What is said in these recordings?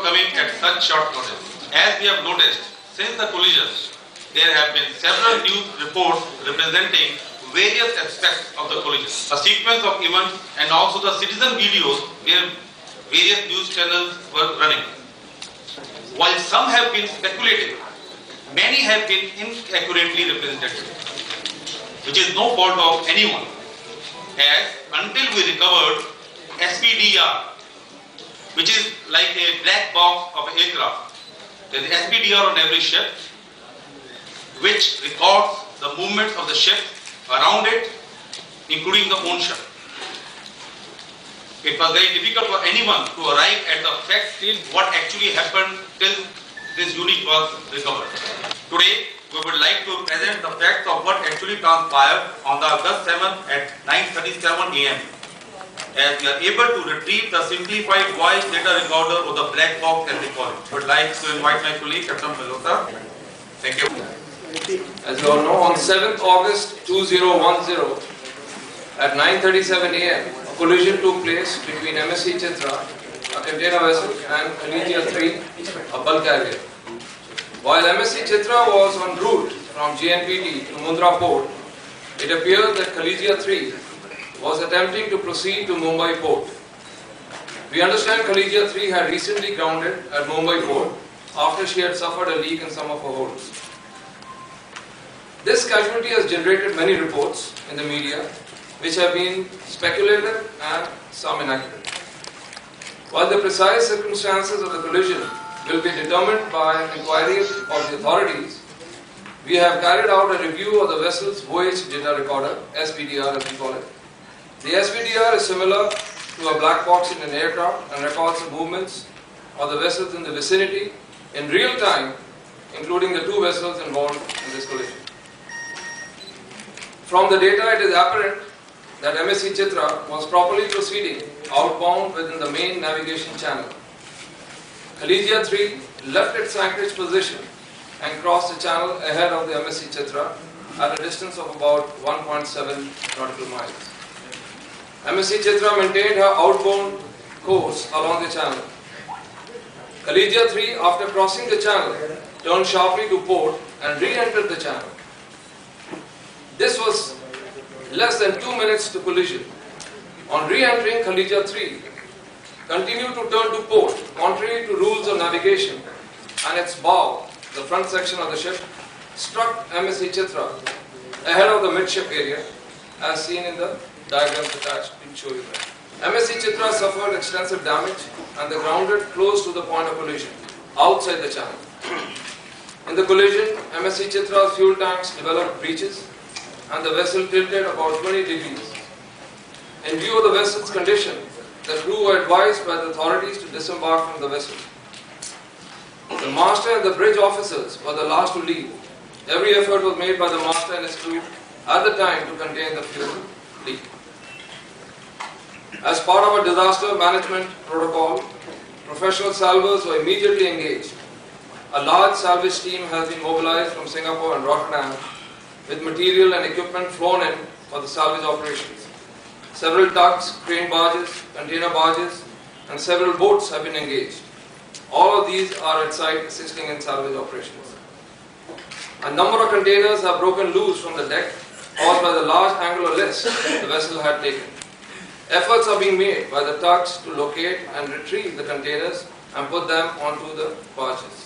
coming at such short notice. As we have noticed, since the collision, there have been several news reports representing various aspects of the collision. A sequence of events and also the citizen videos where various news channels were running. While some have been speculative, many have been inaccurately represented, which is no fault of anyone, as until we recovered SPDR, which is like a black box of an aircraft. There is SPDR on every ship, which records the movements of the ship around it, including the own ship. It was very difficult for anyone to arrive at the facts till what actually happened till this unit was recovered. Today, we would like to present the facts of what actually transpired on the August 7th at 9:37 AM. As we are able to retrieve the simplified voice data recorder or the black box as they call it. I would like to invite my colleague, Captain Malhotra. Thank you. As you all know, on 7th August 2010 at 9:37 AM, a collision took place between MSC Chitra, a container vessel, and Khaleejia 3, a bulk carrier. While MSC Chitra was en route from JNPT to Mundra port, it appeared that Khaleejia 3 was attempting to proceed to Mumbai port. We understand Khaleejia 3 had recently grounded at Mumbai port after she had suffered a leak in some of her holds. This casualty has generated many reports in the media which have been speculative and some inaccurate. While the precise circumstances of the collision will be determined by an inquiry of the authorities, we have carried out a review of the vessel's voyage data recorder, SPDR as we call it. The SPDR is similar to a black box in an aircraft and records the movements of the vessels in the vicinity in real time, including the two vessels involved in this collision. From the data, it is apparent that MSC Chitra was properly proceeding outbound within the main navigation channel. Khaleejia 3 left its anchorage position and crossed the channel ahead of the MSC Chitra at a distance of about 1.7 nautical miles. MSC Chitra maintained her outbound course along the channel. Khaleejia 3, after crossing the channel, turned sharply to port and re-entered the channel. This was less than 2 minutes to collision. On re-entering, Khaleejia 3 continued to turn to port, contrary to rules of navigation, and its bow, the front section of the ship, struck MSC Chitra ahead of the midship area, as seen in the diagrams attached to show you that. MSC Chitra suffered extensive damage and the grounded close to the point of collision, outside the channel. In the collision, MSC Chitra's fuel tanks developed breaches and the vessel tilted about 20 degrees. In view of the vessel's condition, the crew were advised by the authorities to disembark from the vessel. The master and the bridge officers were the last to leave. Every effort was made by the master and his crew at the time to contain the fuel leak. As part of a disaster management protocol, professional salvors were immediately engaged. A large salvage team has been mobilized from Singapore and Rotterdam with material and equipment flown in for the salvage operations. Several tugs, crane barges, container barges, and several boats have been engaged. All of these are at site assisting in salvage operations. A number of containers have broken loose from the deck caused by the large angular list the vessel had taken. Efforts are being made by the tugs to locate and retrieve the containers and put them onto the barges.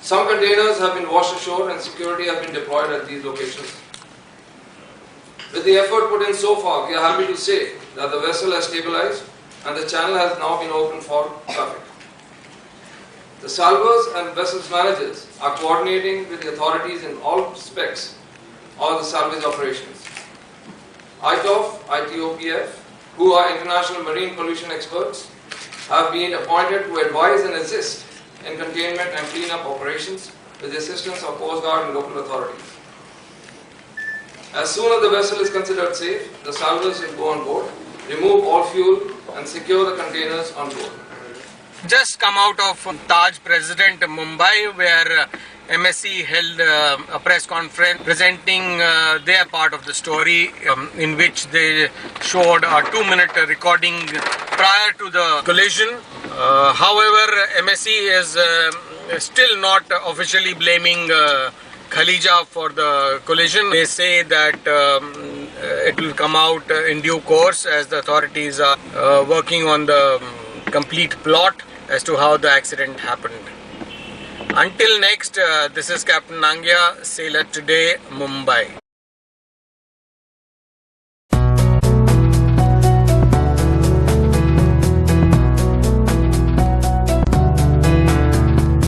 Some containers have been washed ashore and security has been deployed at these locations. With the effort put in so far, we are happy to say that the vessel has stabilized and the channel has now been opened for traffic. The salvors and vessels managers are coordinating with the authorities in all respects of the salvage operations. ITOF, ITOPF, who are international marine pollution experts, have been appointed to advise and assist in containment and cleanup operations with the assistance of Coast Guard and local authorities. As soon as the vessel is considered safe, the salvors will go on board, remove all fuel and secure the containers on board. Just come out of Taj President Mumbai, where MSC held a press conference presenting their part of the story, in which they showed a 2-minute recording prior to the collision. However, MSC is still not officially blaming Khalija for the collision. They say that it will come out in due course as the authorities are working on the complete plot as to how the accident happened. Until next, this is Captain Nangya, Sailor Today, Mumbai.